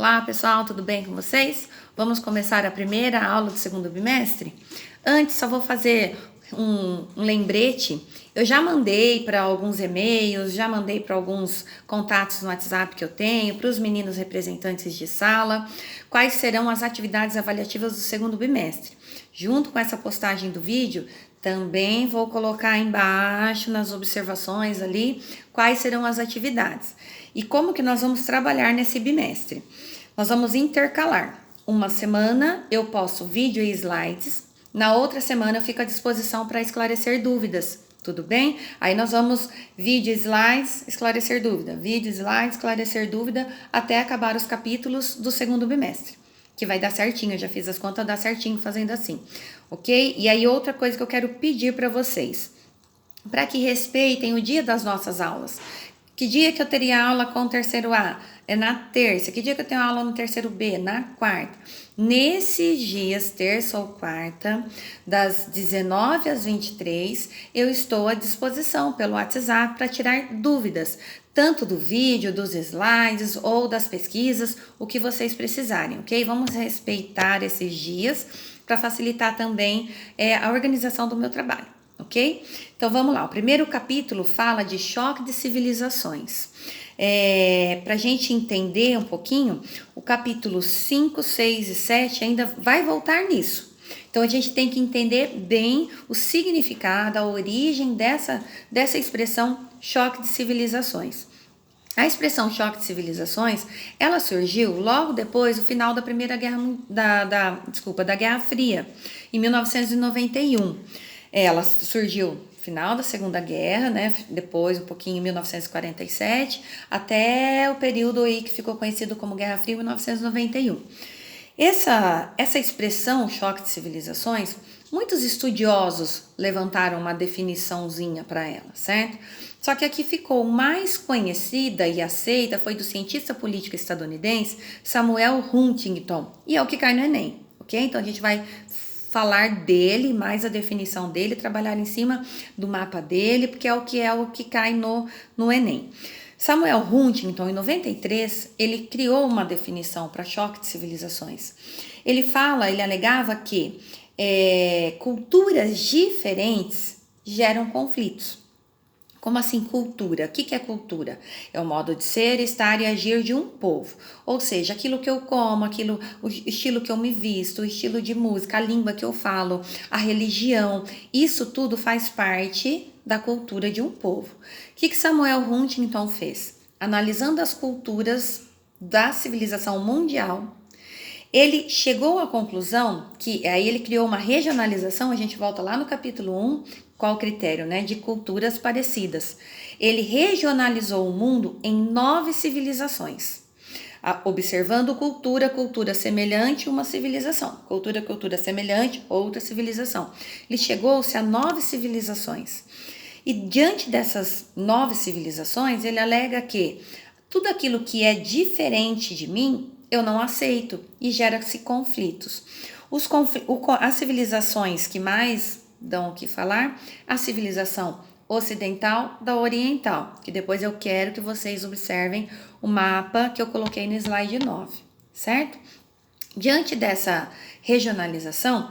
Olá pessoal, tudo bem com vocês? Vamos começar a primeira aula do segundo bimestre? Antes, só vou fazer um lembrete. Eu já mandei para alguns e-mails, já mandei para alguns contatos no WhatsApp que eu tenho, para os meninos representantes de sala, quais serão as atividades avaliativas do segundo bimestre. Junto com essa postagem do vídeo, também vou colocar embaixo nas observações ali quais serão as atividades e como que nós vamos trabalhar nesse bimestre. Nós vamos intercalar. Uma semana eu posto vídeo e slides, na outra semana eu fico à disposição para esclarecer dúvidas, tudo bem? Aí nós vamos vídeo, slides, esclarecer dúvida, vídeo, slides, esclarecer dúvida, até acabar os capítulos do segundo bimestre, que vai dar certinho, eu já fiz as contas, dá certinho fazendo assim, ok? E aí outra coisa que eu quero pedir para vocês, para que respeitem o dia das nossas aulas. Que dia que eu teria aula com o terceiro A? É na terça. Que dia que eu tenho aula no terceiro B? Na quarta. Nesses dias, terça ou quarta, das 19 às 23, eu estou à disposição pelo WhatsApp para tirar dúvidas, tanto do vídeo, dos slides ou das pesquisas, o que vocês precisarem, ok? Vamos respeitar esses dias para facilitar também a organização do meu trabalho. Ok? Então vamos lá, o primeiro capítulo fala de choque de civilizações. Para a gente entender um pouquinho, o capítulo 5, 6 e 7 ainda vai voltar nisso. Então a gente tem que entender bem o significado, a origem dessa expressão choque de civilizações. A expressão choque de civilizações, ela surgiu logo depois do final da Primeira Guerra, da Guerra Fria, em 1991. Ela surgiu no final da Segunda Guerra, né? Depois um pouquinho em 1947, até o período aí que ficou conhecido como Guerra Fria, 1991. Essa expressão choque de civilizações, muitos estudiosos levantaram uma definiçãozinha para ela, certo? Só que a que ficou mais conhecida e aceita foi do cientista político estadunidense Samuel Huntington, e é o que cai no Enem, ok? Então a gente vai falar dele, mais a definição dele, trabalhar em cima do mapa dele, porque é o que cai no Enem. Samuel Huntington, em 93, ele criou uma definição para choque de civilizações. Ele alegava que culturas diferentes geram conflitos. Como assim cultura? O que é cultura? É o modo de ser, estar e agir de um povo. Ou seja, aquilo que eu como, o estilo que eu me visto, o estilo de música, a língua que eu falo, a religião. Isso tudo faz parte da cultura de um povo. O que Samuel Huntington fez? Analisando as culturas da civilização mundial, ele chegou à conclusão que aí ele criou uma regionalização, a gente volta lá no capítulo 1, qual o critério, né, de culturas parecidas. Ele regionalizou o mundo em 9 civilizações, observando cultura semelhante, uma civilização. Cultura semelhante, outra civilização. Ele chegou-se a 9 civilizações. E diante dessas 9 civilizações, ele alega que tudo aquilo que é diferente de mim, eu não aceito e gera-se conflitos. As civilizações que mais dão o que falar, a civilização ocidental da oriental, que depois eu quero que vocês observem o mapa que eu coloquei no slide 9, certo? Diante dessa regionalização,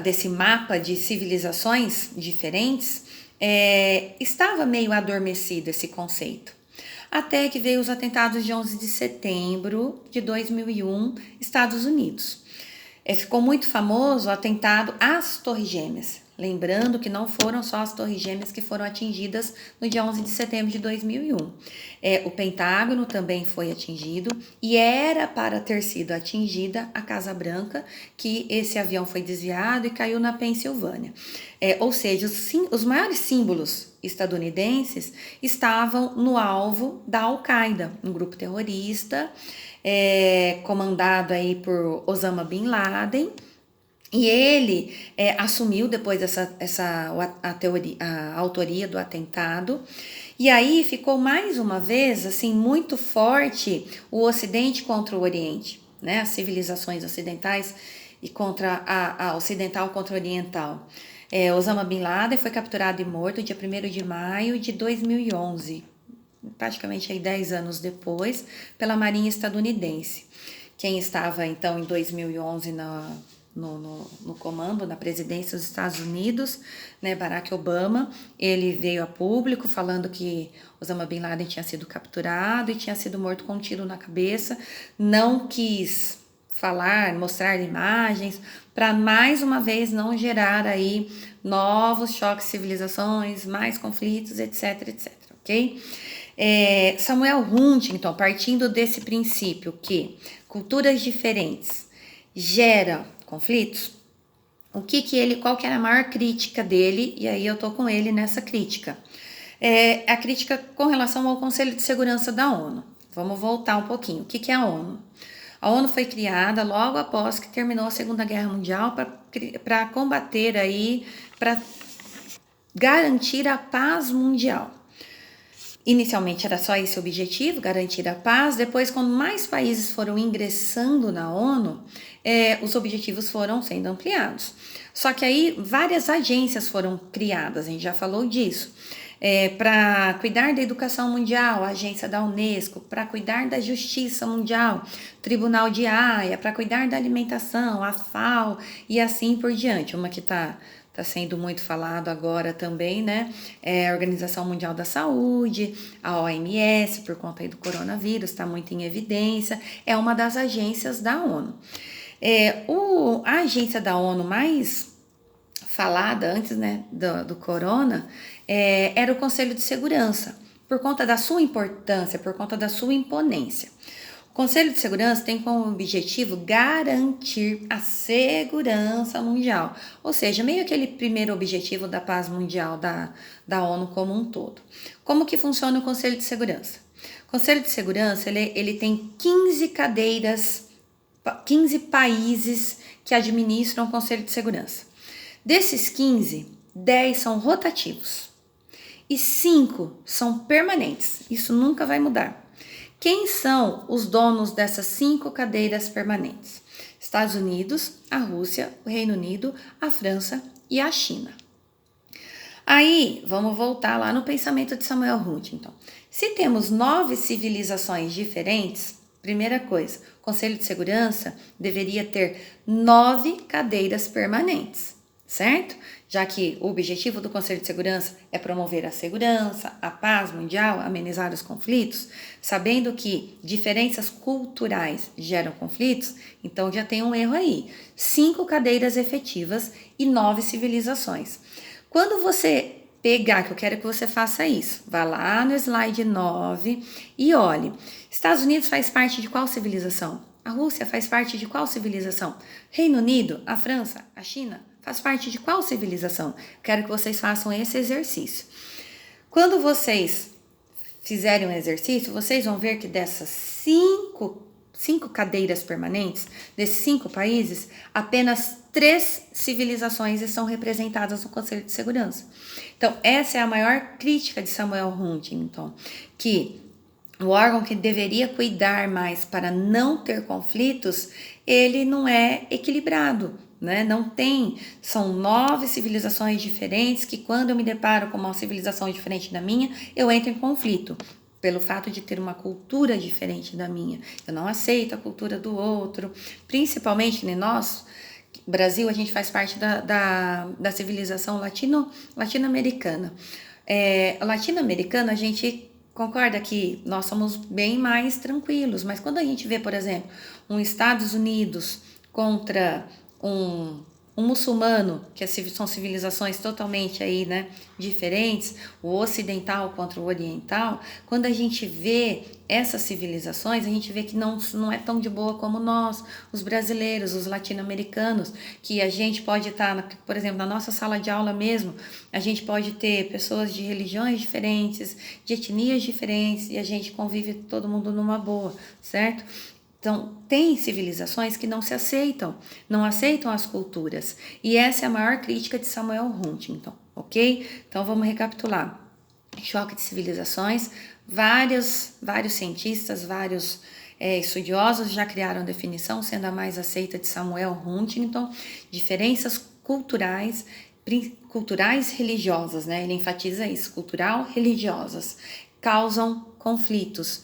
desse mapa de civilizações diferentes, estava meio adormecido esse conceito. Até que veio os atentados de 11 de setembro de 2001, Estados Unidos. Ficou muito famoso o atentado às Torres Gêmeas. Lembrando que não foram só as Torres Gêmeas que foram atingidas no dia 11 de setembro de 2001. O Pentágono também foi atingido e era para ter sido atingida a Casa Branca, que esse avião foi desviado e caiu na Pensilvânia. Ou seja, os maiores símbolos estadunidenses estavam no alvo da Al-Qaeda, um grupo terrorista comandado aí por Osama Bin Laden. E ele assumiu depois a autoria do atentado. E aí ficou mais uma vez assim muito forte o Ocidente contra o Oriente, né? As civilizações ocidentais e contra a ocidental contra a oriental. Osama Bin Laden foi capturado e morto dia 1º de maio de 2011. praticamente aí 10 anos depois, pela Marinha estadunidense. Quem estava então em 2011 no comando, na presidência dos Estados Unidos, né, Barack Obama, ele veio a público falando que Osama Bin Laden tinha sido capturado e tinha sido morto com um tiro na cabeça, não quis falar, mostrar imagens, para mais uma vez não gerar aí novos choques de civilizações, mais conflitos, etc, etc, ok? Samuel Huntington, partindo desse princípio que culturas diferentes geram conflitos, qual que era a maior crítica dele, e aí eu tô com ele nessa crítica. A crítica com relação ao Conselho de Segurança da ONU. Vamos voltar um pouquinho. O que é a ONU? A ONU foi criada logo após que terminou a Segunda Guerra Mundial para combater aí, para garantir a paz mundial. Inicialmente era só esse objetivo, garantir a paz. Depois, quando mais países foram ingressando na ONU, os objetivos foram sendo ampliados. Só que aí várias agências foram criadas, a gente já falou disso. Para cuidar da educação mundial, a agência da Unesco, para cuidar da justiça mundial, Tribunal de Haia, para cuidar da alimentação, a FAO e assim por diante. Uma que está sendo muito falado agora também, né? É a Organização Mundial da Saúde, a OMS, por conta aí do coronavírus, está muito em evidência, é uma das agências da ONU. A agência da ONU mais falada antes, né, do corona, era o Conselho de Segurança, por conta da sua importância, por conta da sua imponência. O Conselho de Segurança tem como objetivo garantir a segurança mundial, ou seja, meio aquele primeiro objetivo da paz mundial da ONU como um todo. Como que funciona o Conselho de Segurança? O Conselho de Segurança, ele tem 15 cadeiras, 15 países que administram o Conselho de Segurança. Desses 15, 10 são rotativos e 5 são permanentes. Isso nunca vai mudar. Quem são os donos dessas 5 cadeiras permanentes? Estados Unidos, a Rússia, o Reino Unido, a França e a China. Aí, vamos voltar lá no pensamento de Samuel Huntington. Se temos 9 civilizações diferentes, primeira coisa, o Conselho de Segurança deveria ter 9 cadeiras permanentes, certo? Já que o objetivo do Conselho de Segurança é promover a segurança, a paz mundial, amenizar os conflitos, sabendo que diferenças culturais geram conflitos, então já tem um erro aí. 5 cadeiras efetivas e 9 civilizações. Quando você pegar, que eu quero que você faça isso, vá lá no slide 9 e olhe. Estados Unidos faz parte de qual civilização? A Rússia faz parte de qual civilização? Reino Unido, a França, a China faz parte de qual civilização? Quero que vocês façam esse exercício. Quando vocês fizerem um exercício, vocês vão ver que dessas 5 cadeiras permanentes, desses 5 países, apenas 3 civilizações estão representadas no Conselho de Segurança. Então, essa é a maior crítica de Samuel Huntington, que o órgão que deveria cuidar mais para não ter conflitos, ele não é equilibrado, né? Não tem, são 9 civilizações diferentes que quando eu me deparo com uma civilização diferente da minha, eu entro em conflito. Pelo fato de ter uma cultura diferente da minha. Eu não aceito a cultura do outro, principalmente nós, Brasil, a gente faz parte da civilização latino-americana. Latino-americana, a gente concorda que nós somos bem mais tranquilos, mas quando a gente vê, por exemplo, Estados Unidos contra um muçulmano, que são civilizações totalmente aí, né, diferentes, o ocidental contra o oriental, quando a gente vê essas civilizações, a gente vê que não é tão de boa como nós, os brasileiros, os latino-americanos, que a gente pode estar, por exemplo, na nossa sala de aula mesmo, a gente pode ter pessoas de religiões diferentes, de etnias diferentes, e a gente convive todo mundo numa boa, certo? Então, tem civilizações que não se aceitam, não aceitam as culturas. E essa é a maior crítica de Samuel Huntington, ok? Então, vamos recapitular. Choque de civilizações, vários cientistas, vários estudiosos já criaram a definição, sendo a mais aceita de Samuel Huntington, diferenças culturais religiosas, né? Ele enfatiza isso, cultural, religiosas, causam conflitos.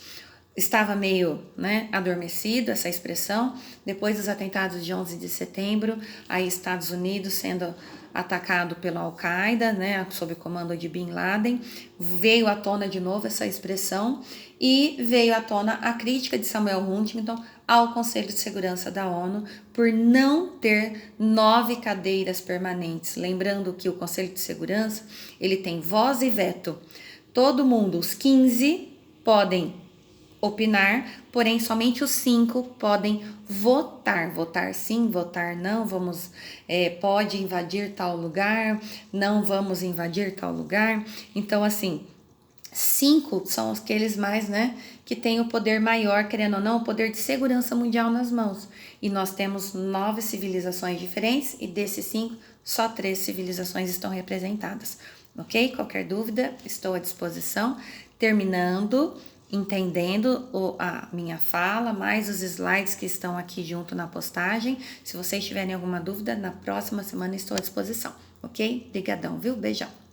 Estava meio, adormecido essa expressão, depois dos atentados de 11 de setembro, aí Estados Unidos sendo atacado pela Al-Qaeda, sob o comando de Bin Laden, veio à tona de novo essa expressão e veio à tona a crítica de Samuel Huntington ao Conselho de Segurança da ONU por não ter 9 cadeiras permanentes. Lembrando que o Conselho de Segurança, ele tem voz e veto. Todo mundo, os 15, podem opinar, porém somente os 5 podem votar sim, votar não, pode invadir tal lugar, não vamos invadir tal lugar. Então, assim, 5 são aqueles mais, que têm o poder maior, querendo ou não, o poder de segurança mundial nas mãos. E nós temos 9 civilizações diferentes e desses 5, só 3 civilizações estão representadas, ok? Qualquer dúvida, estou à disposição. Terminando, entendendo a minha fala, mais os slides que estão aqui junto na postagem. Se vocês tiverem alguma dúvida, na próxima semana estou à disposição, ok? Obrigadão, viu? Beijão!